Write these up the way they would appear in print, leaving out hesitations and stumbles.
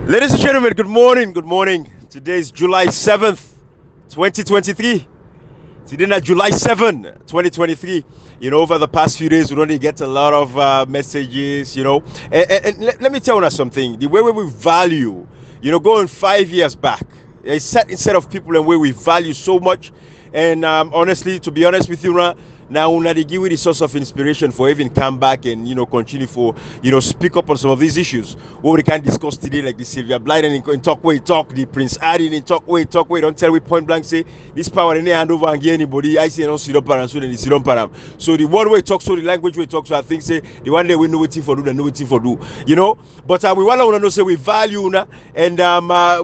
Ladies and gentlemen, good morning. Good morning. Today is July 7th, 2023. Today is July 7th, 2023. Over the past few days, we only get a lot of messages, And let me tell you something. The way we value, going 5 years back, a certain set of people and where we value so much. And honestly, to be honest with you, now una dey give you the source of inspiration for even come back and continue for speak up on some of these issues what we can discuss today, like the Sylvia Blyden in talk where he talk, the Prince Adin in talk where he talk, where don't tell we point blank say this power in their hand over and get anybody. I say don't sit up and so then sit up param. So the word way talk, so the language we talk, so I think say the one day we know what for do, then know what for do, But we want to know say we value una and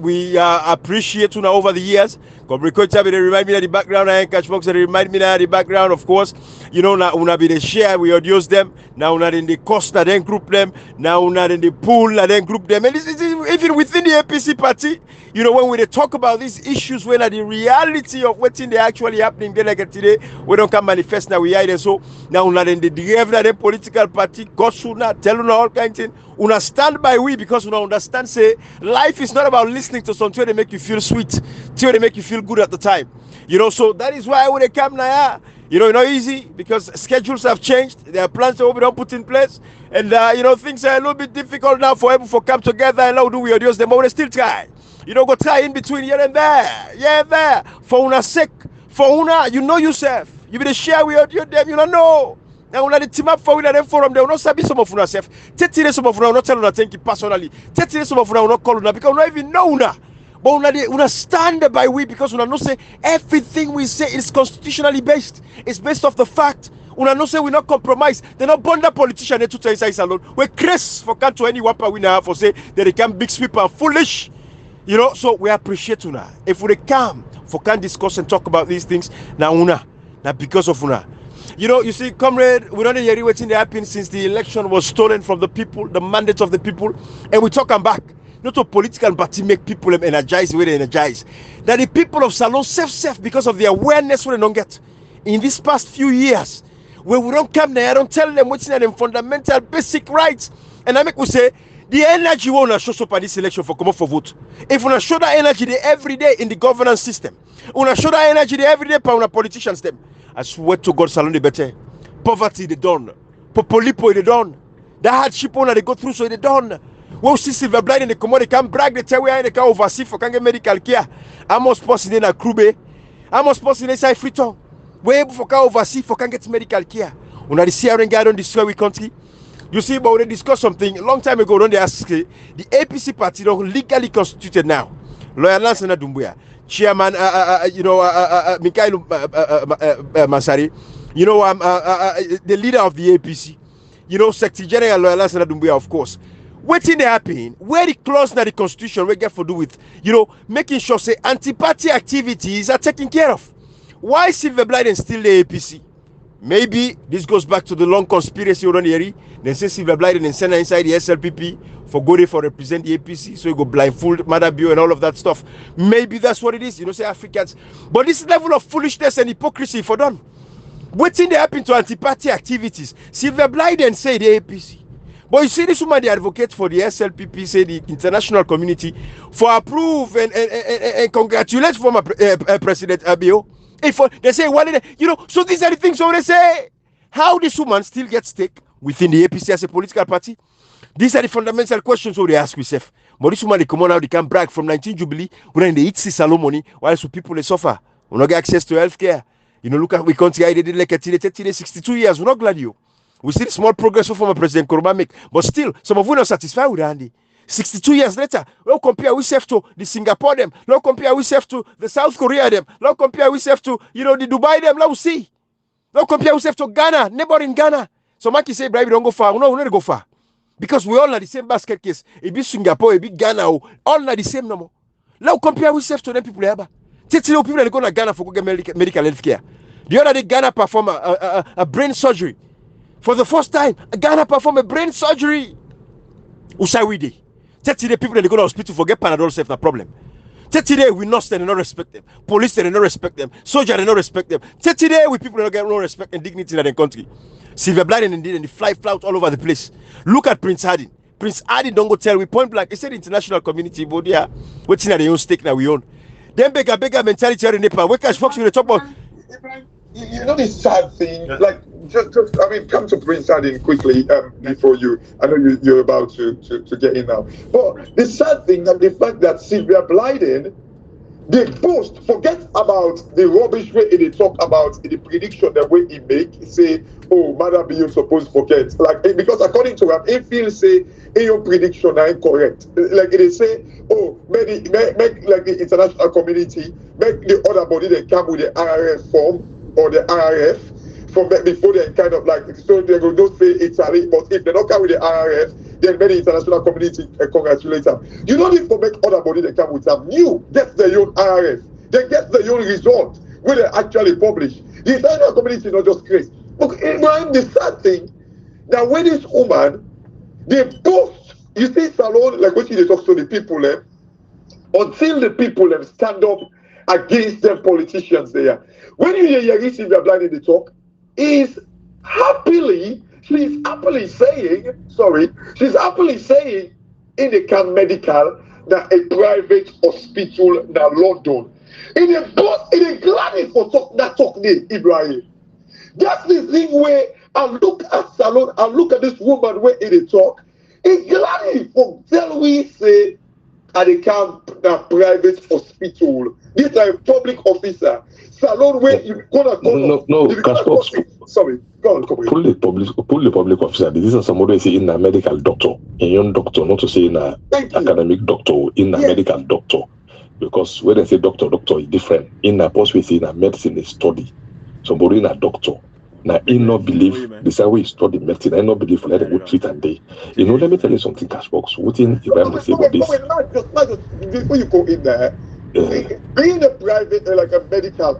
we appreciate una over the years. They remind me of the background. I catch box. They remind me of the background, of course. Now una be the share, we audios them. Now una in the cost, then group them. Now una in the pool, then group them. And this is even within the APC party. When we talk about these issues, when the reality of what's in the actually happening, then like today, we don't come manifest now. We hide so now una in the the political party. God should not tell una all kinds of things. Una stand by we because una understand say life is not about listening to something that make you feel sweet, till they make you feel good at the time. So that is why when they come now, not easy because schedules have changed. There are plans that we don't put in place, and things are a little bit difficult now for everyone to come together and now do we audios them, but we still try. Go try in between here and there, for una sake, for una, yourself. You be the share we audio them, know. Now una the team up for them forum, they will not sabi some of una self. Tell some of una will not tell una thank you personally. Tell some of una will not call una because we don't even know una. But una stand by we because una know say everything we say is constitutionally based. It's based off the fact. Una know say we not compromise. They're not bonder politician they to tell inside alone. We crazy for can't to any wapper we now for say that they can big sweep and foolish. So we appreciate una. If we come for can discuss and talk about these things, now una. Now because of una. You see, comrade, we don't hear what's happened since the election was stolen from the people, the mandate of the people, and we talk them back. Not a political party make people energize where they energize. That the people of Salon self because of the awareness we don't get in these past few years, where we don't come there, I don't tell them what's in them fundamental basic rights, and I make we say the energy we wanna show up at this election for come up for vote. If we wanna show that energy there every day in the governance system, we wanna show that energy there every day for our politicians them. I swear to God, Salon they better. Poverty they done, Popolipo they done, that hardship one they go through so they done. Well, see Silver Blind in the commodity can brag the tell where they can oversee for can get medical care. I must post in a Krube. I must post in a side Freetown. Where able for can oversee for can get medical care. Una the CRN guy don't destroy we country. You see, but we discussed something a long time ago. Don't they ask the APC party don't legally constituted now. Lawyer Nansen Dumbuya, Chairman, Mikhail Masari, the leader of the APC, Secretary General Lawyer Nansen Dumbuya, of course. Waiting they happen where the clause now the constitution we get for do with making sure say anti-party activities are taken care of. Why Silver Blyden still the APC? Maybe this goes back to the long conspiracy around here. They say Silver Blyden and send inside the SLPP for go for represent the APC, so you go blindfold Mother Bio and all of that stuff. Maybe that's what it is, say Africans. But this level of foolishness and hypocrisy for done. Waiting they happen to anti-party activities. Silver Blyden say the APC. But you see, this woman, they advocate for the SLPP, say the international community, for approve and congratulate former President Abio. If they say, so these are the things they say. How this woman still gets stake within the APC as a political party? These are the fundamental questions they ask yourself. But this woman, they come on out, they can brag from 19 Jubilee, when in the eat salon money, while some people they suffer. We not get access to healthcare. Look at we country, they did like a 62 years, we're not glad you. We see small progress from President Koroma make, but still, some of you are not satisfied with Andy. 62 years later, we'll compare ourselves to the Singapore them, we'll compare ourselves to the South Korea them, we'll compare ourselves to, the Dubai them, we'll see. We'll compare ourselves to Ghana, neighboring Ghana. So Maki say, Brian, don't go far. No, we don't go far. Because we all are the same basket case. It be Singapore, it be Ghana, all are the same number. Now compare ourselves to them people there. Tell people that go to Ghana for go get medical health care. The other day, Ghana perform a brain surgery. For the first time, Ghana perform a brain surgery. Usai we dey. The people that go to hospital for get Panadol self na problem. Today we nurse they not respect them. Police they not respect them. Soldier they not respect them. Today we people that get no respect and dignity in their country. Silver Blyden and the fly flout all over the place. Look at Prince Adin. Prince Adi don't go tell we point blank. He said international community, but yeah, what's in their own stake now we own. Then bigger mentality in Nepal. What can folks we talk about? You know this sad thing, like just I mean, come to Prince Adin quickly before you. I know you're about to get in now. But the sad thing and the fact that Sylvia Blyden, they boast, forget about the rubbish way they talk about the prediction the way he make. Say, oh, Mother be you supposed forget, like because according to him, he feels say in your prediction are incorrect. Like they say, oh, make like the international community, make the other body they come with the RRF form. Or the RRF from before they kind of like, so they will not say Italy, but if they don't come with the RRF, then many international community congratulate them. You don't need to make other body they come with them. You get their own RRF, they get their own result when they actually publish. The international community is not just crazy. Look, Ibrahim, the sad thing that when this woman, they both, you see, Salon, like what they talk to the people, until the people stand up against them politicians there. When you hear Yari Sylvia Blyden in the talk, she's happily saying in the Camp Medical that a private hospital in London. In a glad for talk name, Ibrahim. That's the thing where I look at Salon, I look at this woman where in the talk, it's glad for tell we say at the camp that private hospital. This is a public officer. Salon where you gonna go. Sorry, go on, pull the public officer. This is somebody say in a medical doctor, a young doctor, not to say in a academic doctor, in a medical doctor. Because when they say doctor is different. In a post we say in a medicine is study. Somebody in a doctor. Now, I not believe the same way you study medicine. I not believe let them go treat and day. You know, let me tell you something, Cashbox. What in Ibrahim say about this? Before you go in there, being a private, like a medical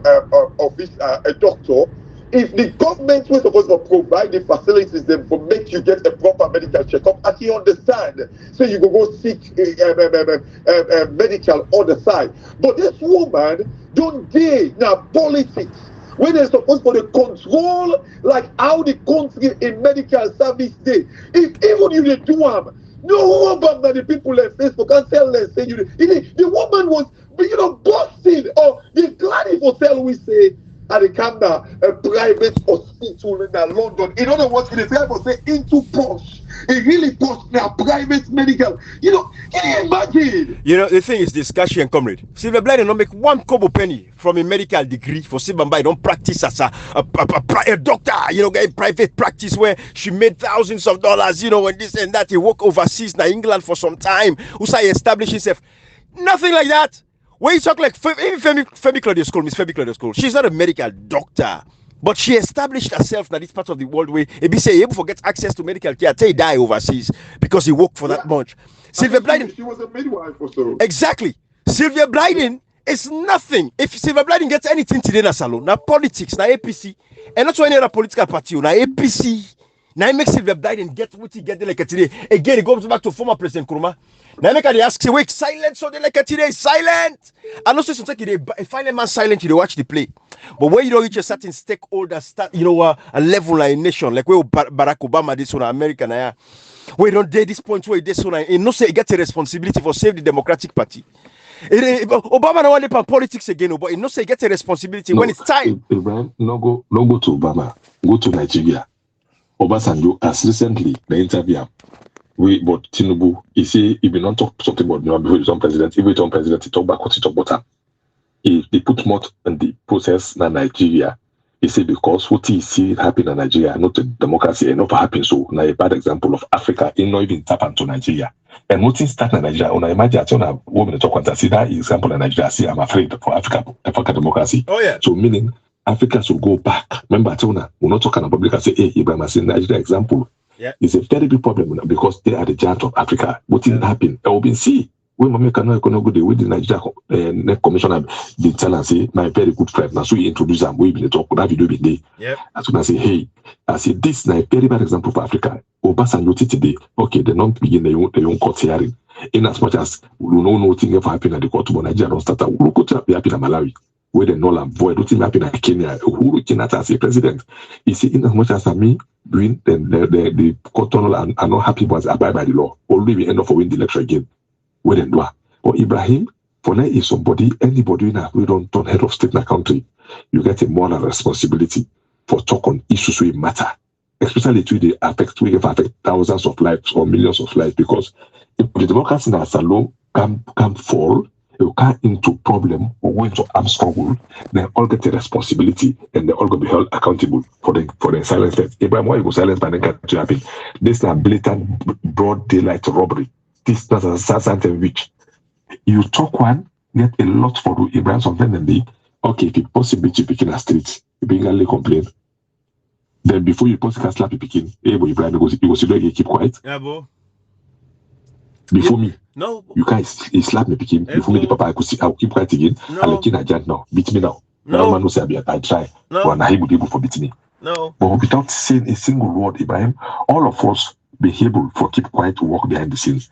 officer, a doctor, if the government was supposed to provide the facilities them for make you get a proper medical checkup, as you understand, so you go seek medical on the side. But this woman don't dare now politics. When they're supposed to control like how the country in medical service day. If even you they do them, no about the people on Facebook and tell them say the woman was busting or the glad for tell we say at the camera a private hospital in London. In other words, in the Bible say into posh. It really posh now private medical. Can you imagine? The thing is discussion, comrade. Sylvia Blyden don't make one kobo penny from a medical degree for Sibamba. Don't practice as a doctor, get a private practice where she made thousands of dollars, and this and that. He work overseas in England for some time. Usai establish himself. Nothing like that. When you talk like Femi Claudio School, Miss Femi Claudio School, she's not a medical doctor, but she established herself in this part of the world where he say able to get access to medical care till he die overseas because he worked for that much. Sylvia Blyden, she was a midwife or so. Exactly. Sylvia Blyden is nothing. If Sylvia Blyden gets anything today in salon, now politics, now APC, and not any other political party, now APC. Now it makes Sylvia Blyden get what he get like today. Again, it goes back to former President Nkrumah. Now make they ask, say, wait, silent, so they like today, silent. And also sometimes they find a man silent, you watch the play. But when you don't reach a certain stakeholder, a level like a nation, like where Barack Obama this one, America now, where don't dare this point where this one, and no say get a responsibility for save the Democratic Party. Obama don't want to politics again, but no say get a responsibility when it's time. Ibrahim, no go to Obama, go to Nigeria. Obasanjo has recently the interview but Tinubu, he say he will not talk something about before he become president. If he become president, he talk back what he talk about. He put more in the process than Nigeria. He say because what he see happen in Nigeria, not the democracy enough happen. So now a bad example of Africa, he not even tap into Nigeria. And what things start in Nigeria, when I imagine I tell women talk about see that example in Nigeria, see I'm afraid for Africa democracy. Oh yeah. So meaning Africa should go back. Remember, I told her, we're not talking about public and say, hey, Ibrahim, I say Nigeria example. Yeah. It's a very big problem because they are the giant of Africa. What didn't happen? I will be see. When America no go the way the Nigeria net commissioner did tell and say, my very good friend, now so you introduce them, we will talk, that video be there. Yeah. That's when I say, hey, I say this is a very bad example for Africa. Obasanjo today, okay, they don't begin their own court hearing. In as much as we don't know nothing ever happened at the court, but Nigeria don't start, we'll go to happen in Malawi. where the null and void. What happened in Kenya? Uhuru Kenyatta as a president. You see, in as much as me doing, then the court tunnel are not happy but abide by the law. Only we end up for win the election again. Where then do? But Ibrahim, for now, is somebody, anybody in we don't turn head of state in a country, you get a moral responsibility for talk on issues where matter. Especially to the affect thousands of lives or millions of lives, because if the democracy in Asalo can fall, you come into problem or go into armed struggle, then all get a responsibility and they all going to be held accountable for the silence. Abraham, why you go silence by the country happen? This is a blatant broad daylight robbery. This is a certain which you talk one, get a lot for do Abraham something. Okay, if you possibly you begin a street, you begin complain. Then before you post can slap you picking, boy, Ibrahim, you go keep quiet. Yeah, bro. Before me, no, you guys slap me picking. Before me, the papa, I'll keep quiet again. No. I'll let you now. Beat me now. No. Now man will say I try. No. But now he would be able to beat me. No. But without saying a single word, Ibrahim, all of us be able for keep quiet to walk behind the scenes.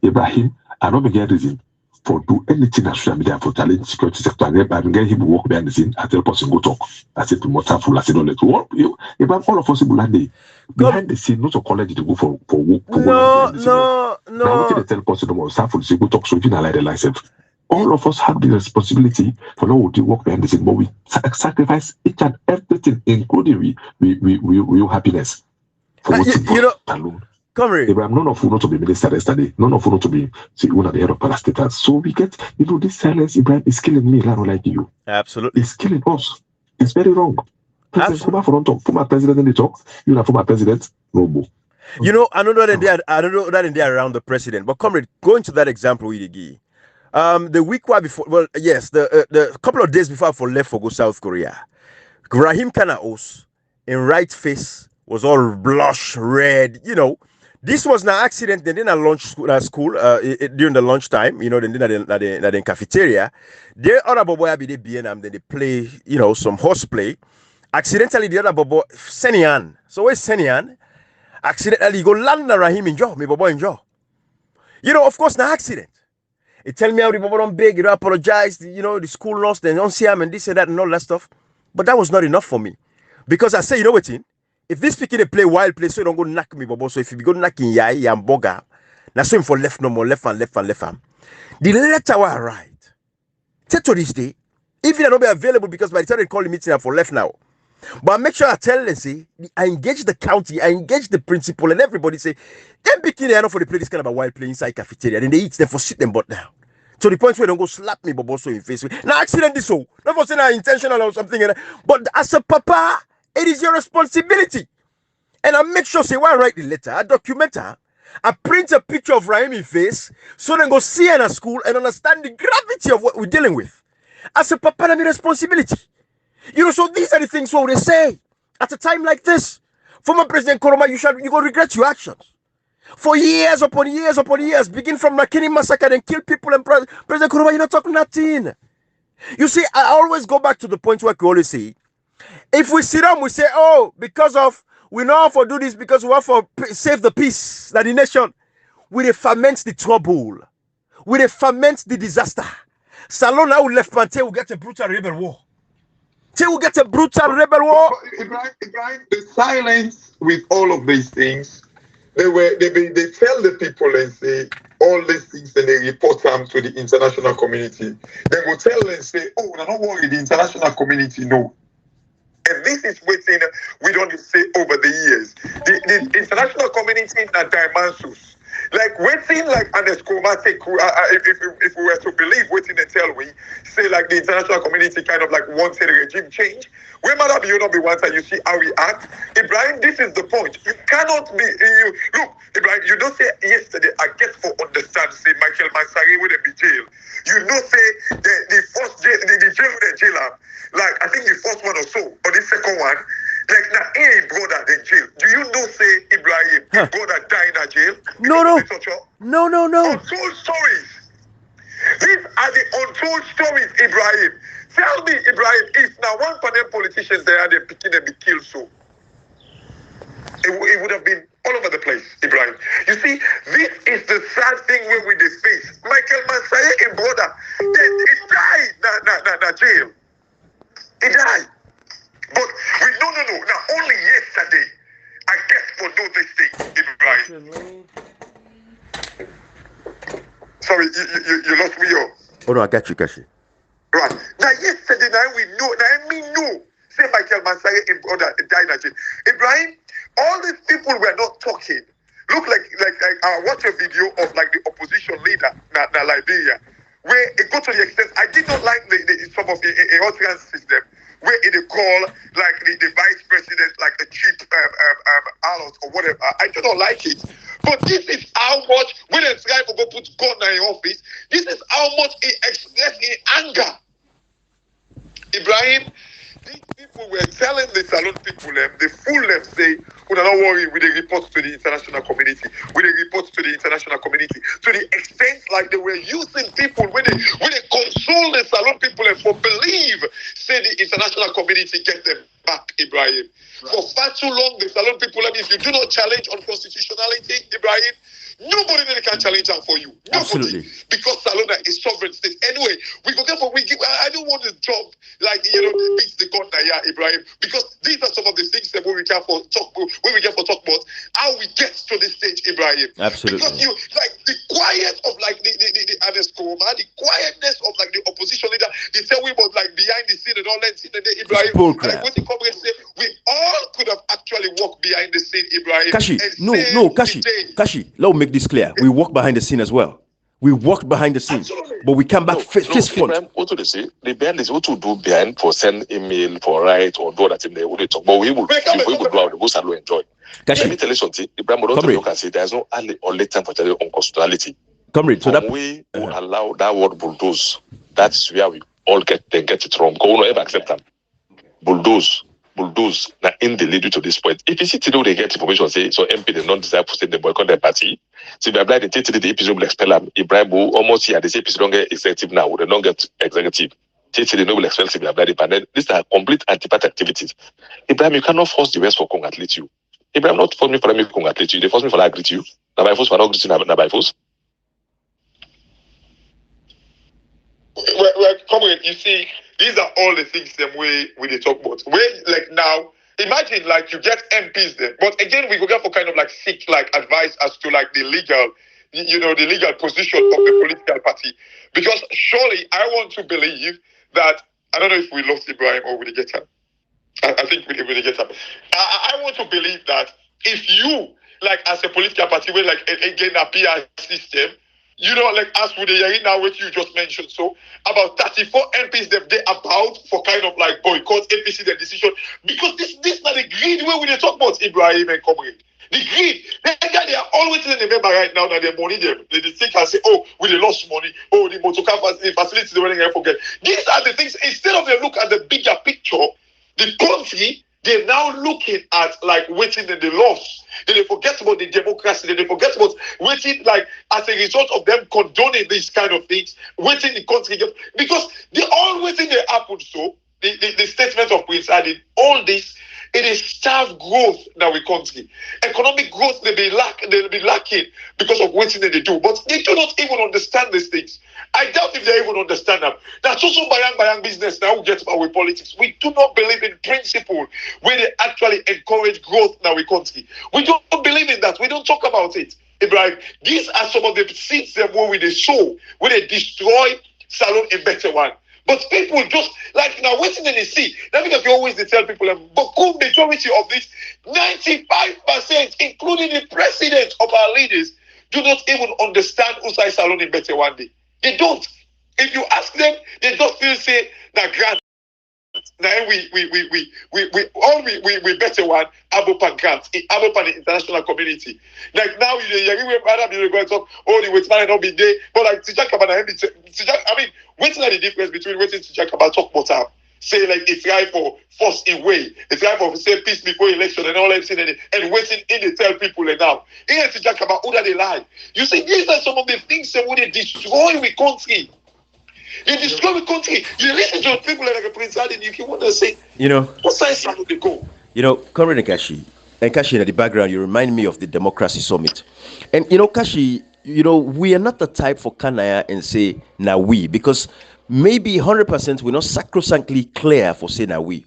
Ibrahim, I don't get reason for do anything on social media for challenge security sector. I'm getting him to walk behind the scene. I tell person go talk. I say to Motafu, I say don't let what you. Ibrahim, all of us will behind the scene, not to college to go for work. No. Now what they tell person more Safu say go talk so you like the license. All of us have the responsibility for now to work behind the scene, but we sacrifice each and everything, including we happiness for what alone. Abraham, none of you not to be minister yesterday. None of you not to be one of the head of parastatals. So we get, this silence, Ibrahim, is killing me, like you. Absolutely. It's killing us. It's very wrong. Former president in the talk, you know, former president, no more. I don't know that in there around the president, but comrade, going to that example we give. The week before, well, yes, the couple of days before I left for go South Korea, Rahim Kanaos in right face was all blush red, This was an accident. They didn't launch school during the lunchtime. They didn't at the cafeteria. The other boy be the BNM. Then they play, some horseplay. Accidentally, the other boy Senian. So where's Senian? Accidentally go land na Rahim in jaw. Me boy in jaw. Of course, na accident. It tell me how the boy don't beg. Apologize. The school lost. They don't see him and this and that and all that stuff. But that was not enough for me, because I say, what? If this picky they play wild play, so you don't go knock me, bobo. So if you go knocking yai and boga, now so him for left no more, left and left and left arm. The letter was right. Till to this day, even I don't be available because by the time they call the meeting, I'm for left now. But I make sure I tell them, say, I engage the county, I engage the principal, and everybody say, them picky they are not for the play this kind of a wild play inside cafeteria. Then they eat, them for sit them butt down. To the point where they don't go slap me, bobo, so in face. Now accident this so, not for saying intentional or something. But as a papa, it is your responsibility. And I make sure, say, when I write the letter, I document her, I print a picture of Rahim in face, so they go see her in a school and understand the gravity of what we're dealing with. As a papa, I'm a responsibility. So these are the things what they say. At a time like this, former President Koroma, you go regret your actions. For years upon years upon years, begin from McKinney massacre and kill people, and President Koroma, you're not talking nothing. You see, I always go back to the point where we always say, if we sit down, we say, because of, we know how to do this because we want to save the peace, that the nation, we ferment the trouble, we ferment the disaster. Salon now left Pante will get a brutal rebel war. Till we get a brutal rebel war. Ibrahim, the silence with all of these things, they tell the people and say all these things and they report them to the international community. They will tell and say, don't worry, the international community know. And this is waiting we don't say over the years. The international community in that dimensions. Like waiting like an escomatic, if we were to believe waiting and tell we say like the international community kind of like wanted a regime change. We might not be wanted, you see how we act. Ibrahim, this is the point. You cannot be look, Ibrahim, you don't say yesterday I get for understand say Michael Mansari would be jail. You know say the first jail the jail like I think the first one or so, or the second one, like now any brother in jail. Do you know say Ibrahim, his brother died in a jail? No. Untold stories. These are the untold stories, Ibrahim. Tell me, Ibrahim, if now one panel politicians they are picking and be killed so, it would have been all over the place, Ibrahim. You see, this is the sad thing when we face. Michael Mansai, a brother, he died in jail. He died. But we no. Now only yesterday, I guess for know this thing, Ibrahim. Sorry, you lost me up. Oh no, I got you. Right. Now yesterday, we know. Say Michael Mansari died. Ibrahim, all these people were not talking. Look like I watched a video of like the opposition leader in Liberia, where it got to the extent I did not like some of the Austrian system where it call like the vice president like a cheap allies or whatever. I do not like it. But this is how much when they try to go put gun in office, this is how much it expressed in anger. Ibrahim, these people were telling the Salon people, the fool them say, "Oh, don't worry, we report to the international community. We report to the international community." To the extent like they were using people when they console the Salon people and for believe, say the international community get them back, Ibrahim. Right. For far too long, the Salon people, if you do not challenge on constitutionality, Ibrahim, nobody really can challenge that for you. Nobody. Absolutely. Because Salona is sovereign state. Anyway, I don't want to jump like beat the gun here, Ibrahim. Because these are some of the things that we can for talk about how we get to this stage, Ibrahim. Absolutely. Because you like the quiet of like the Anescoma, the quietness of like the opposition leader, they tell we about like behind the scene and all that scene, and then Ibrahim. And what the comrades say, we all could have actually walked behind the scene, Ibrahim. Kashi, Kashi, let me make this clear. We walk behind the scene as well. We walked behind the scene, Absolutely. but we come back fist front. What do they say? The behind is what to do behind for send email for write or do that in the way talk. But we will go out the most and enjoy. Let me tell you something. Ibrahim, don't you can say there's no early or late time for telling unconstitutionality. Comrade, so that we will allow that word bulldoze. That's where we all get it wrong. Go on, ever accept them. Bulldoze now in the lead to this point. If you see today they get information say so MP they don't desire to say they boycott their party. So if apply the episode will expel them. Ibrahim will almost here they say episode don't get executive now, they don't get executive. They know will expel if they apply the panel. These are complete anti-party activities. Ibrahim, you cannot force the West for congratulate you. Ibrahim not force me for them to congratulate you. They force me for that greet you. Now by force for not greeting now by force. Well, come on, you see, these are all the things them way we talk about. Where like now, imagine like you get MPs there, but again we go get for kind of like seek like advice as to like the legal position of the political party. Because surely I want to believe that I don't know if we lost Ibrahim or we get him. I think we get him. I want to believe that if you like as a political party, where like again a PR system. Like as with the hearing now, what you just mentioned, so about 34 MPs they about for kind of like boycott APC their decision because this not the greed where we talk about Ibrahim and Comrade. The greed, they are always in the member right now that their money they think and say, oh, we lost money, oh the motorcar facilities they won't forget. These are the things instead of they look at the bigger picture, the country. They're now looking at like waiting in the loss. They forget about the democracy. They forget about waiting like as a result of them condoning these kind of things, waiting the country because they all waiting they happen. So the statement of Prince Adi, all this it is starved growth in our country. Economic growth they'll be lacking because of waiting that they do. But they do not even understand these things. I doubt if they even understand them. That's also bayang business now we get about with politics. We do not believe in principle where they actually encourage growth in our country. We don't believe in that. We don't talk about it. Ibrahim, these are some of the seeds that where they sow, where they destroy Salon a better one. But people just like now waiting in the sea. That's because you always tell people but good majority of this, 95%, including the president of our leaders, do not even understand Usai Salon in better one day. They don't. If you ask them, they just still say that grant. Now we better one Abopan grant, Abopan the international community. Like now you rather be talk, oh the wait man not be there, but like Tijak I mean, what's the difference between waiting Tijak about talk about say like it's right for force in way, it's right for say peace before election and all that and waiting in the tell people and now. Here Tijak about who that they lie. You see, these are some of the things that would destroy the country. You destroy the country. You listen to people like a Prince Adi, if you want to say, what size would they go? Comrade Kashi, and Kashi in the background, you remind me of the Democracy Summit. And, Kashi, we are not the type for Kanaya and say, now we, because maybe 100% we're not sacrosanctly clear for saying that we.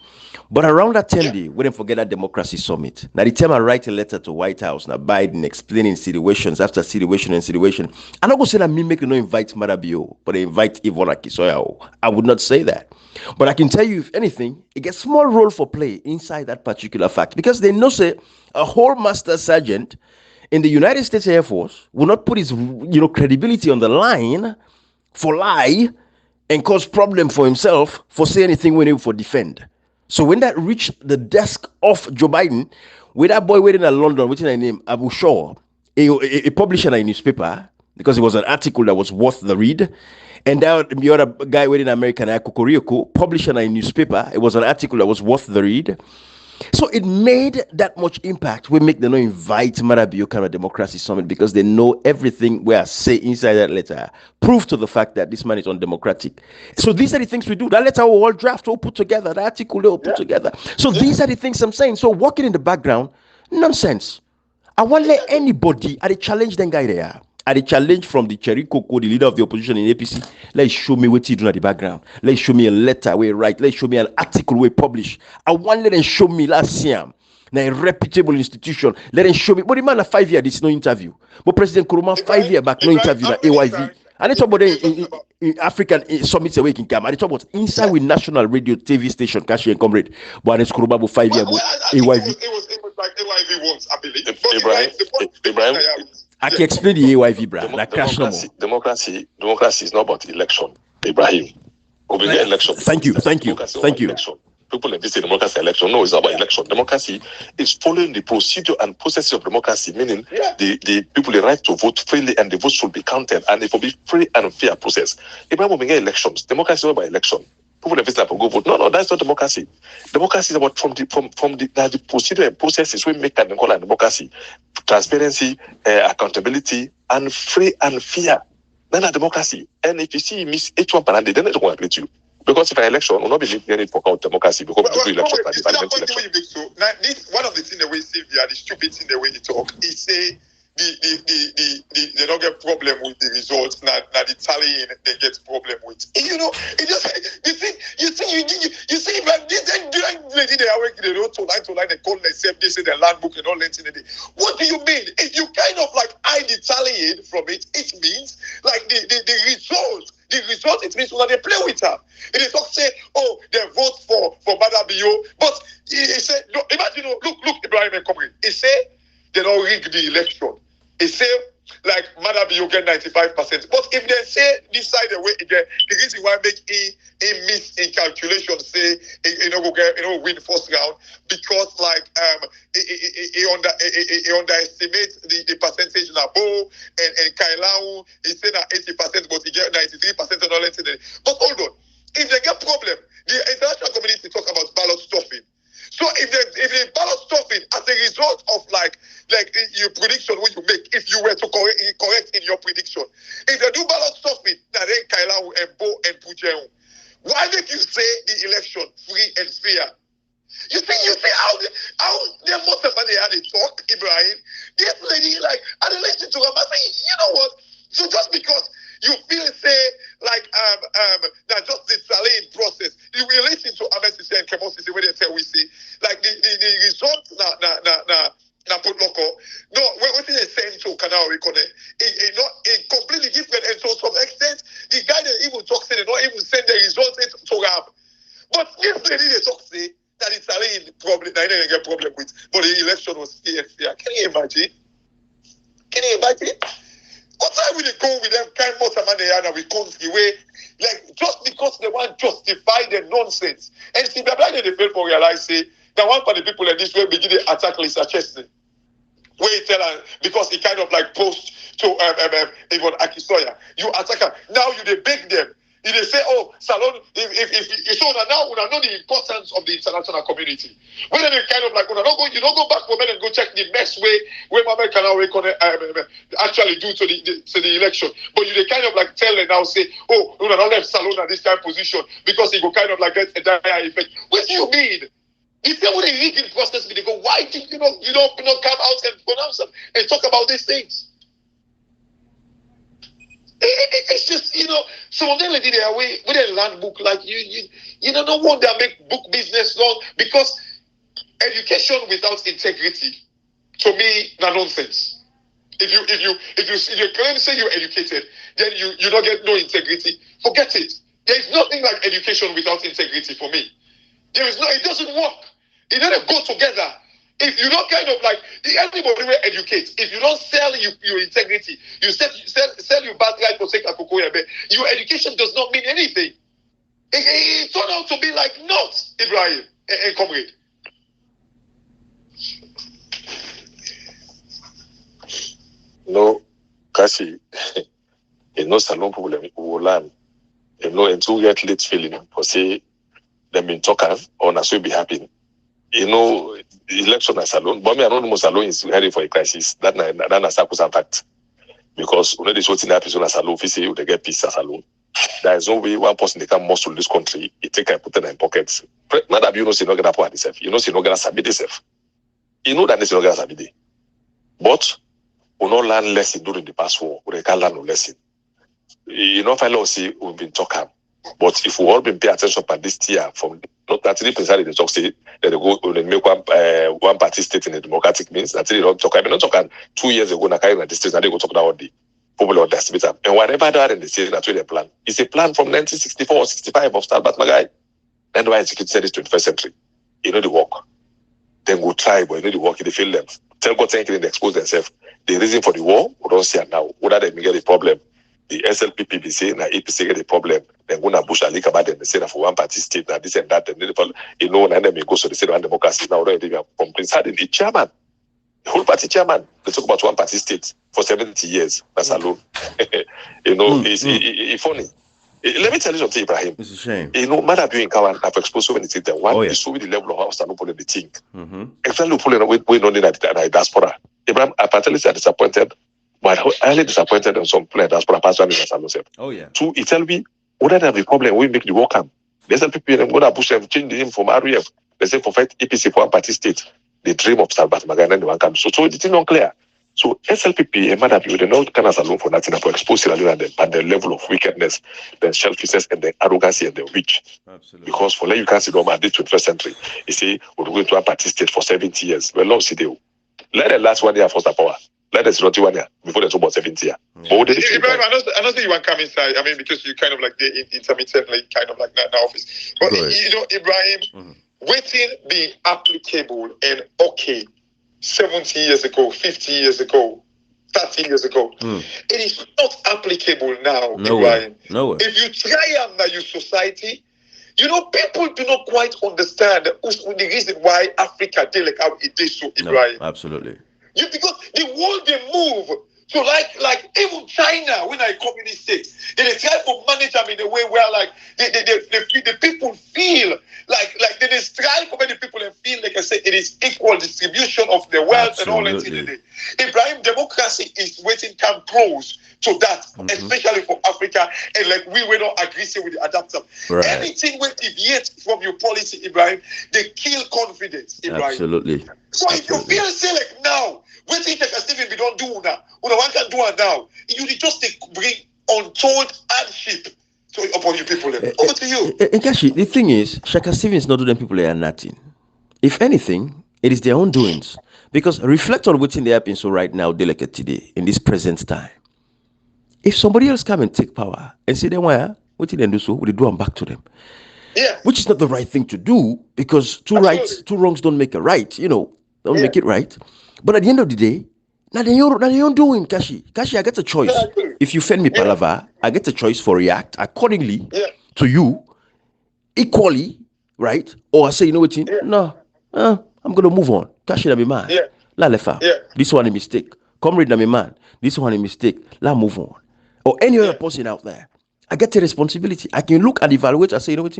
But around that time, we didn't forget that democracy summit. Now, the time I write a letter to White House, now Biden explaining situations after situation and situation. I'm not going to say that me make you no invite Marabio, but they invite Yvonne Akisoya. I would not say that. But I can tell you, if anything, it gets small role for play inside that particular fact because they know, say, a whole master sergeant in the United States Air Force will not put his credibility on the line for lie and cause problem for himself for say anything when he for defend. So when that reached the desk of Joe Biden, with that boy waiting in London, which is name Abu Shaw, a publisher in a newspaper, because it was an article that was worth the read. And that the other guy waiting in America, Kokorioko, publisher in a newspaper, it was an article that was worth the read. So it made that much impact. We make them not invite Marabio kind of democracy summit because they know everything we are saying inside that letter. Proof to the fact that this man is undemocratic. So these are the things we do. That letter will all draft, all put together. The article will put together. So these are the things I'm saying. So working in the background, nonsense. I won't let anybody at a challenge then guy there. At a challenge from the Cherry Coco, the leader of the opposition in APC. Let's show me what you do at the background. Let's show me a letter we write. Let's show me an article we publish. I want let them show me last year. Now a reputable institution. Let them show me. But the man a 5 year, this is no interview. But President Kuruma 5 year back, no interview na AYV. And they talk about in African summits away in Cam. And they talk about inside with national radio, TV station, Kashi and Comrade. But it's Kuruma 5 year AYV. It was like AYV once, I believe. Ibrahim. I can explain the AYV, bro. Democracy is not about election, Ibrahim. Election. Thank you. People in this democracy election. No, it's not about election. Democracy is following the procedure and processes of democracy, meaning the people the right to vote freely and the vote should be counted and it will be free and fair process. Ibrahim will get elections. Democracy is not about election. People in this go vote. No, that's not democracy. Democracy is about from the procedure and processes we make and call it democracy. Transparency, accountability, and free and fair. Then a democracy. And if you see miss H1 Panandi, then they don't agree with you. Because if an election will not be making it for democracy because we do election. Now, this one of the things the way Sylvia, the stupid thing the way he talk, he say they don't get problem with the results. Now the tallying they get problem with. You know, it just you see, but this lady they are working the road to line they call themselves, they say the land book and all that. What do you mean? If you kind of like hide the tallying from it, it means like the result. The result, it means when they play with her. It is not say, oh, they vote for Badabio. But he said, no, imagine, look, Ibrahim and Komri. He said they don't rig the election. He said, like, Badabio get 95%. But if they say this side the way again, the reason why make he miss in calculation, say, win first round, because like he underestimates the percentage in Abo and Kailau, he said that 80%, but he get 93% and all that. But hold on, if they get problem, the international community talk about ballot stuffing. So if the ballot stuffing as a result of like your prediction when you make, if you were to correct in your prediction, if they do ballot stuffing, then Kailau and Bo and Pujeon, why make you say the election free and fair? You see how they most of they had a talk, Ibrahim. This lady, like, I listen to her, I say, you know what? So just because you feel say like that just the Saline process, you will listen to Ahmed Sisi and Kemo Sisi when they tell we see like the result na put loco. No, what is it saying to Canal Reconnect? It completely different, and so to some extent the guy that even talks say they not even send the results to Ram. But this lady they talk say that it's a problem that they get problem with, but the election was fair. Can you imagine? What time will they go with them kind of money they had with Konski way? Like just because they want to justify the nonsense. And see, the blind they fail for realize say that one for the people in this way begin to attack Lisa Chesney. Where he tell her because he kind of like post to Yvonne Akisoya. You attack her. Now you they beg them. If they say, oh, Salon, if so now we know the importance of the international community. When they kind of like, you don't go back for men and go check the best way where Mama can actually do to the election. But you they kind of like tell them now, say, oh, we don't left Salon at this kind of position because he go kind of like get a dire effect. What do you mean? If they would read the process, they go, why did you don't come out and pronounce them and talk about these things? It's just, Some of them lady they are away with a land book like you know no one that make book business long because education without integrity to me na nonsense. If you claim say you're educated, then you don't get no integrity. Forget it. There is nothing like education without integrity for me. There is no. It doesn't work. It doesn't go together. If you don't kind of like everybody will educate. If you don't sell your integrity, you sell your birthright for sake of Kokoyabe, your education does not mean anything. It turned out to be like not Ibrahim and comrade. No, Kasi, no salon problem will learn. No, and two get late feeling for say them in talk or na so be happy. Election as salon, but me I don't know salon is heading for a crisis. That na circus attack because when this what's in that person as salon, if say they get peace as salon. There is no way one person they can muscle this country. It take and put it in pockets. Madam, you know, she not gonna pour herself. You know, she not gonna submit herself. You know that she not gonna submit. But we not learn lesson during the past war. We can't learn no lesson. You know, finally, see we've been talking. But if we all been pay attention at this year, from not actually precisely the talk say that they go they make one party state in the democratic means. Actually, don't talk. I mean, not talking 2 years ago. Na carry the state, and they go talk about the people of the state. And whatever they are in the state, that's really a plan. It's a plan from 1964 or 65 of Start, but my guy. Then why execute said this 21st century? You know the work. Then go try, but you know the work in the field them. Tell God thank you, they expose themselves. The reason for the war, we don't see it now. Whether they get a problem, the SLPP be saying that APC get a problem, then go na Bush and about them, they say that for one party state, that this and that, and then and then they go so they say one democracy now, they are from Prince Harden, the chairman, the whole party chairman, they talk about one party state for 70 years. That's alone. It's funny. Let me tell you something, Ibrahim. It's a shame. Man have you in Kawan have exposed so many things that one is so with the level of how Sanopo they think. Exactly pulling away on in that diaspora. Ibrahim, I particularly said disappointed, but highly disappointed on some players diaspora pastor in Sanopo. Oh yeah. Two, it tell me whether they have a problem, we make the work come. There's some people them gonna push them, change the name from RUF. They say for fight APC for one party state. They dream of Salbat Magana and the one comes. So it's not clear. So SLPP and Madam, they not kind of alone for nothing for exposing and the level of wickedness, the selfishness and the arrogancy and the witch. Absolutely. Because for you can't see them at the 21st century. You see, we're going to a party state for 70 years. Well, long see they. Let the last 1 year first power. Let us not 1 year before they talk about 70 years. Yeah. Ibrahim, I don't think you want to come inside. I mean, because you kind of like the intermittently kind of like that in the office. But you know, Ibrahim, waiting being applicable and okay. 70 years ago, 50 years ago, 30 years ago. It is not applicable now, Ibrahim. No way. If you try and now your society, you know, people do not quite understand the reason why Africa did like how it did so, Ibrahim. No, absolutely. Because the world they move. So like even China, when I communist state, they try to manage them in a way where like the people feel like they strive over the people and feel like I say it is equal distribution of the wealth. Absolutely. And all that. Ibrahim, democracy is waiting come close to that, especially for Africa, and like we were not aggressive with the adapter. Right. Anything will deviate from your policy, Ibrahim, they kill confidence, Ibrahim. Absolutely. So if you feel say like now, what if Stephen we don't do now? One can do it now. You just bring untold hardship upon you people. Over to you. Kashi, the thing is, Shaka Stevens not doing people are nothing. If anything, it is their own doings. Because reflect on what's in the happen so right now, delicate today, in this present time. If somebody else come and take power and say then why, what did they do so? We do them back to them. Yeah. Which is not the right thing to do, because two wrongs don't make a right, don't make it right. But at the end of the day, now they don't doing Kashi. Kashi, I get a choice. If you send me Palava, I get a choice for react accordingly to you, equally, right? Or I say, you know what? No, I'm gonna move on. Kashi na me man. La lefa. This one a mistake. Comrade na me man. This one a mistake. La move on. Or any other person out there. I get a responsibility. I can look and evaluate and say, you know what?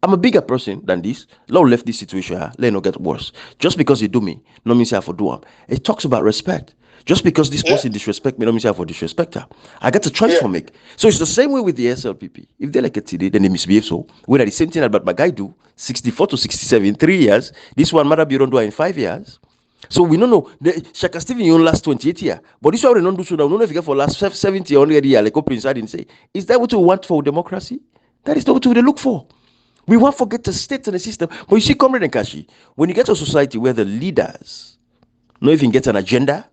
I'm a bigger person than this. Lord left this situation. Let it not get worse. Just because you do me, no means I have to do them. It talks about respect. Just because this person disrespect me, no means I have to disrespect her. I get a choice for make. So it's the same way with the SLPP. If they like it today, then they misbehave so. Whether the same thing that my guy do, 64 to 67 in 3 years. This one matter be don't do it in 5 years. So we don't know. The Shaka Stephen you last 28 years. But this one we don't do so now. We don't know if you get for last 70 or 100 years, like Prince Adin say. Is that what we want for democracy? That is not what we look for. We want to forget the state and the system. But you see, Comrade Nkashi, when you get to a society where the leaders not even get an agenda,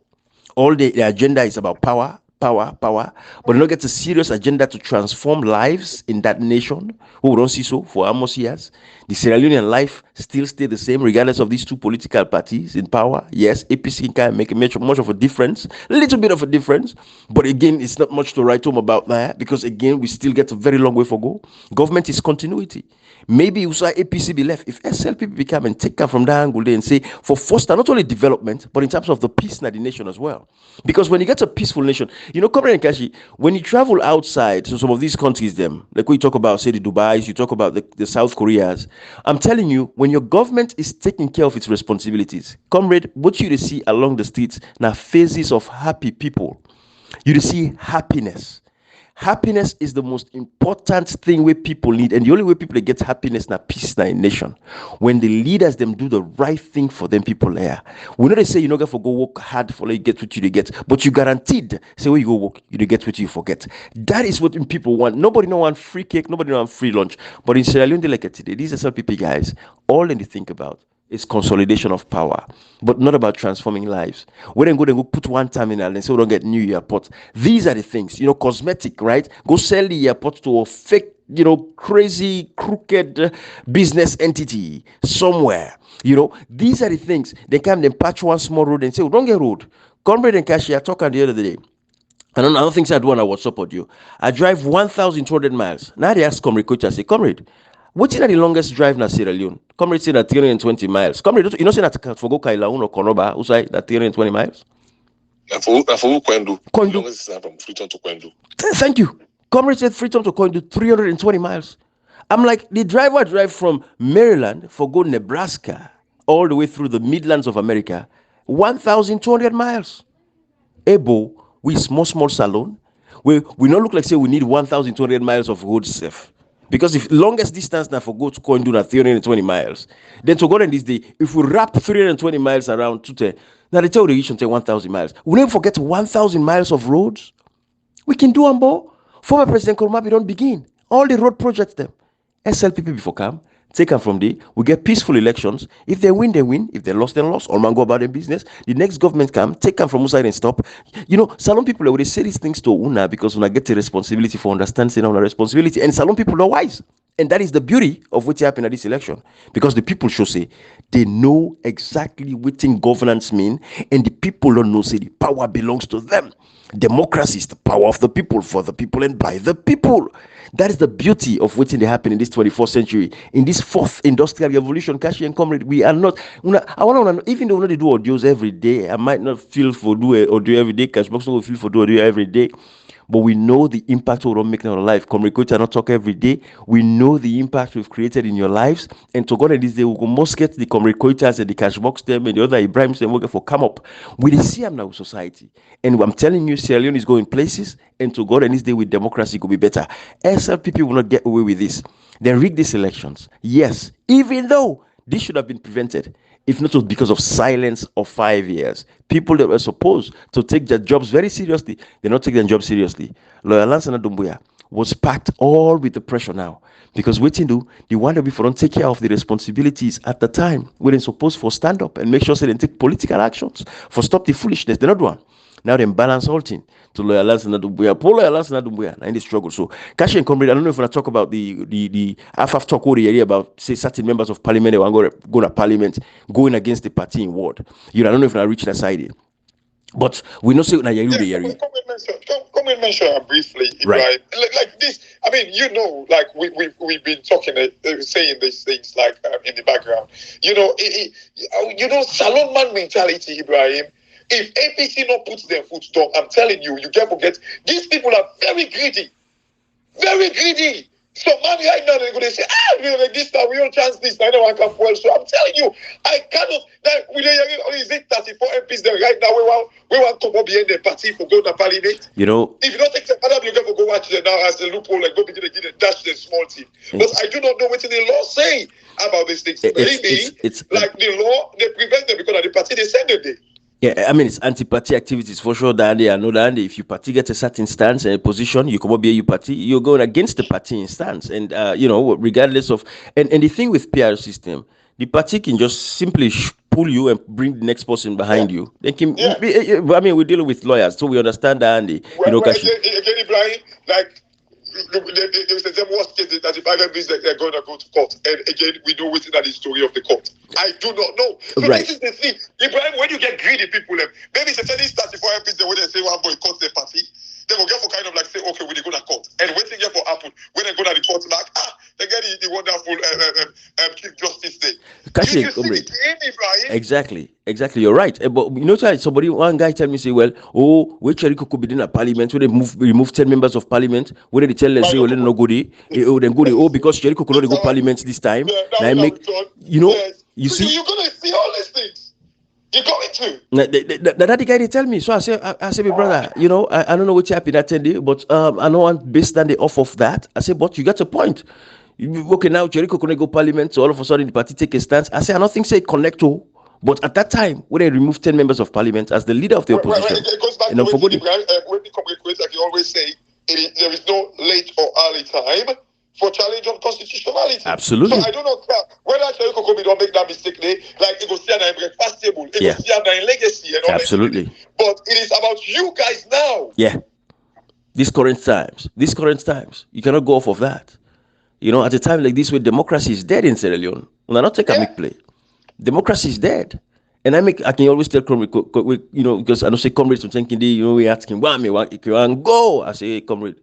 all the agenda is about power, power, power, but they don't get a serious agenda to transform lives in that nation. We don't see so for almost years. The Sierra Leonean life still stay the same regardless of these two political parties in power. Yes, APC can make much of a difference, a little bit of a difference, but again, it's not much to write home about that because again, we still get a very long way for go. Government is continuity. Maybe you saw APC be left. If SLP become and take her from that angle there and say for foster not only development, but in terms of the peace in the nation as well. Because when you get a peaceful nation, Comrade Nkashi, when you travel outside to some of these countries, them like we talk about, say the Dubais, you talk about the South Koreas. I'm telling you, when your government is taking care of its responsibilities, comrade, what you see along the streets now faces of happy people. You see happiness. Happiness is the most important thing where people need, and the only way people get happiness na peace na a nation. When the leaders them do the right thing for them people there. We know they say you not get for go work hard for you get what you get, but you guaranteed say where you go work, you get what you forget. That is what people want. Nobody no want free cake, nobody no want free lunch. But in Sierra Leone, they like it today. These are SLPP guys. All they think about is consolidation of power, but not about transforming lives. When they go put one terminal and say we don't get new airport. These are the things, cosmetic, right? Go sell the airport to a fake, crazy, crooked business entity somewhere. These are the things. They come, then patch one small road and say, we don't get road. Comrade Nkashi, I talked the other day. I don't think I do on a WhatsApp audio. I drive 1,200 miles. Now they ask Comrade Coach, I say, Comrade, what's the longest drive na Sierra Leone? Comrade say that 320 miles. Comrade, you know say that for go Kailaun or Konoba, who say that 320 miles? For Kwendu. Kwendu. Longest is from Freetown to Kwendu. Thank you. Comrade said Freetown to Kwendu 320 miles. I'm like, the driver drive from Maryland for go Nebraska all the way through the Midlands of America, 1,200 miles. Ebo, we small salon. We not look like say we need 1,200 miles of road safe. Because if longest distance now for go to Kwendu na 320 miles, then to go on this day, if we wrap 320 miles around to now they tell the you should take 1,000 miles. We never forget 1,000 miles of roads. We can do Ambo. Former President Kouroumabi don't begin. All the road projects them. SLPP before come, take them from there. We get peaceful elections. If they win, they win. If they lost, they lost. All man go about their business. The next government come, take them from outside and stop. Salon people always say these things to Una because Una get the responsibility for understanding our responsibility. And Salon people are wise. And that is the beauty of what happened at this election. Because the people should say they know exactly what governance mean, and the people don't know say the power belongs to them. Democracy is the power of the people, for the people, and by the people. That is the beauty of what's happening in this 21st century, in this fourth industrial revolution. Kashi and Comrade, we are not. I want to know, even though we don't do audios every day, I might not feel for do audio every day. Cashbox will feel for do audio every day. But we know the impact we don't make in our life. Comrade Coach, I not talk every day. We know the impact we've created in your lives. And to God and this day, we must get the Comrade Coaches and the Cashbox them and the other Ibrahim them working for come up. We see them now with society. And I'm telling you, Sierra Leone is going places. And to God and this day, with democracy, could be better. SLPP will not get away with this. They rig these elections. Yes, even though this should have been prevented. If not because of silence of 5 years. People that were supposed to take their jobs very seriously, they not take their job seriously. Lawyer Lansana Doumbouya was packed all with the pressure now. Because waiting do, the one that we don't take care of the responsibilities at the time, when they're supposed for stand up and make sure they take political actions for stop the foolishness. They're not one. Now they balance all thing to Lawyer Lansana Doumbouya. Poor Lawyer Lansana Doumbouya in the struggle. So Kashi and Comrade, I don't know if I talk about the AFAF talk area about say certain members of parliament they want to go to parliament going against the party in ward. I don't know if I reach that side. But we know say na Yari the Yari. Come and mention briefly, Ibrahim. Right. Like this, I mean, like we've been talking, saying these things like in the background. Salon man mentality, Ibrahim. If APC not puts their foot down, I'm telling you, you can't forget. These people are very greedy. Very greedy. So man right now they're going to say, like this time we don't chance this. I know I can fuel. So I'm telling you, I cannot. Is it 34 MPs there right now? We want to go behind the party for go to parliament. If you don't take the Adam, you go watch them now as a loophole, like go begin to dash the small team. But I do not know what the law say. about these things. It's like the law, they prevent them because of the party they send them there. Yeah, I mean, it's anti-party activities for sure. Dandy, I know that if your party gets a certain stance and a position, you come up here, your party, you're going against the party in stance. And, regardless of, and the thing with PR system, the party can just simply pull you and bring the next person behind you. They can, I mean, we're dealing with lawyers, so we understand that, Andy. Well, again, Ibrahim, like, there was the worst case that if either means that they're going to go to court. And again, we know what's in the story of the court. I do not know. So this is the thing. Ibrahim, when you get greedy people, maybe it's a 34 MPs, when they say, well, boycott their party, they will get for kind of like say, okay, we go to court. And when they get for happen, when they go to the court back, they get the wonderful Chief Justice Day. You see the game, Ibrahim? Exactly. You're right. But one guy tell me, say, well, where Cheriko could be in a parliament, where they remove 10 members of parliament, where they tell them, say, well, no go there, then go there, because Cheriko could not go parliament this time. You see? You're going to see all these things. You're going to. That the guy they tell me. So I say, my brother, I don't know what happened that day, but I know I'm based on the off of that. I say, but you got a point. Okay, now Jericho couldn't go parliament, so all of a sudden the party take a stance. I say, I don't think say connect to, but at that time, when they removed 10 members of parliament as the leader of the opposition, it goes back to when we come with like you always say, there is no late or early time for challenge of constitutionality. Absolutely. So I do not care whether Jericho Kobe don't make that mistake, like it goes see an breakfast table, it goes see an legacy and all that. Absolutely. But it is about you guys now. Yeah. These current times, you cannot go off of that. At a time like this where democracy is dead in Sierra Leone, when I not take a big play, democracy is dead. And I can always tell comrade, because I don't say comrades from thinking, we asking, why you go? I say, hey, comrade,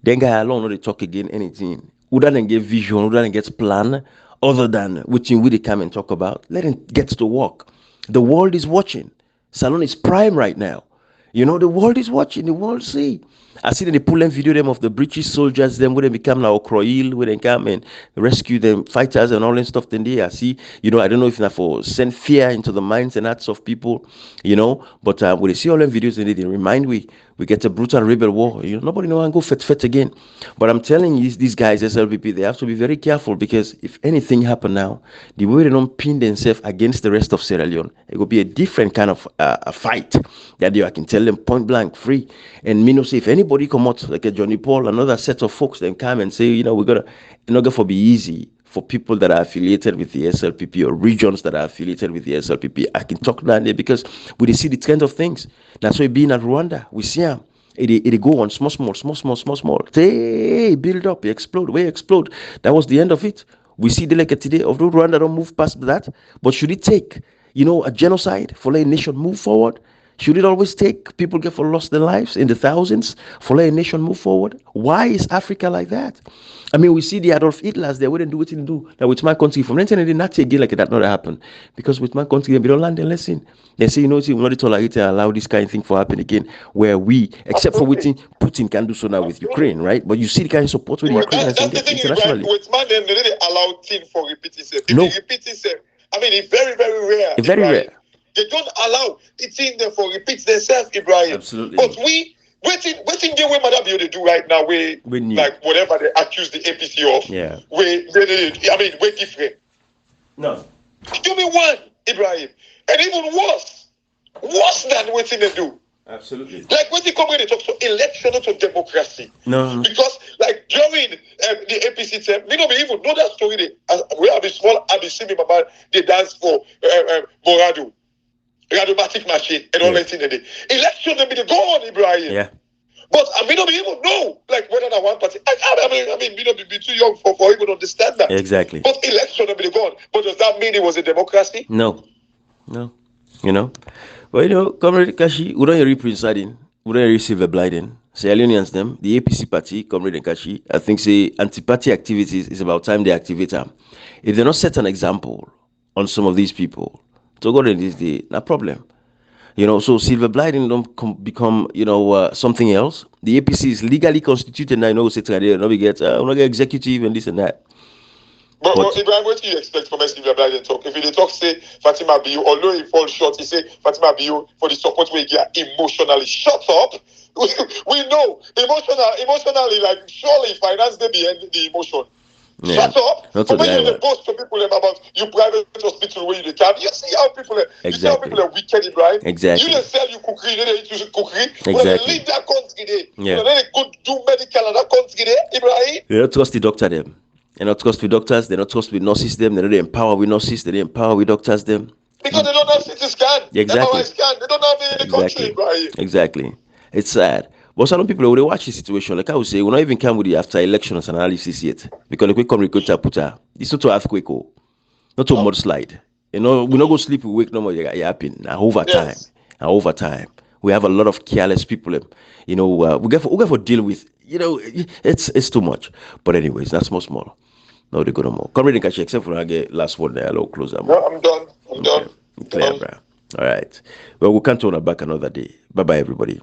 then guy alone, no, they talk again, anything. Who doesn't get vision, who doesn't get plan, other than which we they come and talk about. Let him get to work. The world is watching. Salon is prime right now. The world is watching, the world see. I see that they pull them video them of the British soldiers, them when they become like Okroil, when they come and rescue them fighters and all that stuff. Then they I see, I don't know if it's for send fear into the minds and hearts of people, but when they see all them videos, then they remind we get a brutal rebel war. Nobody know and go fet again. But I'm telling you, these guys, SLPP, they have to be very careful, because if anything happen now, the way they don't pin themselves against the rest of Sierra Leone, it will be a different kind of a fight that I can tell them point blank free. And say if anybody come out like a Johnny Paul, another set of folks, then come and say, we're gonna not gonna be easy for people that are affiliated with the SLPP or regions that are affiliated with the SLPP. I can talk down there because we see the kind of things. That's why being at Rwanda, we see them. It go on small. Hey, build up, explode. That was the end of it. We see the like today, although Rwanda don't move past that, but should it take, a genocide for let a nation move forward? Should it always take people get for lost their lives in the thousands for let a nation move forward? Why is Africa like that? I mean, we see the Adolf Hitlers, they wouldn't do what they do. Now with my country, from 1990 again like that not happen. Because with my country, they don't learn the lesson. They say, we're not tolerate to allow this kind of thing to happen again, where we, except for waiting, Putin can do so now with Ukraine, right? But you see the kind of support with Ukraine that's the thing, internationally. Right? With man, they didn't allow thing for repeat itself. If no. Repeat itself, I mean, it's very, very rare. It's very rare. They don't allow the thing there for repeat themselves, Ibrahim. Absolutely. But waiting the way Madam they do right now, like whatever they accuse the APC of. Yeah. We're different. No. Give me one, Ibrahim. And even worse than what they do. Absolutely. Like when they come when they talk to election to democracy. No. Because like during the APC term, we don't even know that story. We have a small ABC about they dance for Morado. Radiomatic machine and all that in the day. Election will be the goal, Ibrahim. Yeah. But we don't even know like whether that one party. I mean, we don't be too young for even understand that. Exactly. But election will be the goal. But does that mean it was a democracy? No. Well, Comrade Kashi, we don't hear Prince Adin, we don't hear Silver Blyden. Sierra Leoneans them, the APC party, Comrade Kashi, I think say anti-party activities is about time they activate them. If they not set an example on some of these people, to go in this day, no problem. So Silver Blyden don't become, something else. The APC is legally constituted now, say today, we get executive and this and that. But Ibrahim, what do you expect from Silver Blyden talk? If they talk, say Fatima Bio, although he falls short, he say Fatima Bio for the support we get emotionally. Shut up. We know emotionally, like surely finance they be the emotion. Yeah. Shut up. Not But to when the you post to people about you private hospital where you can, you see how people are, you see how Exactly. people are wicked, Ibrahim. Exactly. You don't sell you cookery, they don't eat cookery. Exactly. Leave that country there. Yeah. They go do medical in that country there, Ibrahim. They don't trust the doctor them. They don't trust the doctors. They don't trust with nurses them. They don't empower with nurses. They don't empower with doctors them. Because they don't have CT scan, Exactly. MRI scan. They don't have it in the country, Ibrahim. Exactly. It's sad. But some people, when they watch the situation, like I would say, we not even come with the after elections analysis yet. Because the quick come recruiter put her. It's not to earthquake, not to mudslide. You know, we not go sleep, we wake no more. It happen. Now over time. Yes. And over time. We have a lot of careless people. You know, we get for deal with. You know, it's too much. But anyways, that's small. No, they go no more. Come ready, catch except for I get last word there. I'll close that. No, I'm done. I'm done. Clear, bro. All right. Well, we'll come to on back another day. Bye bye, everybody.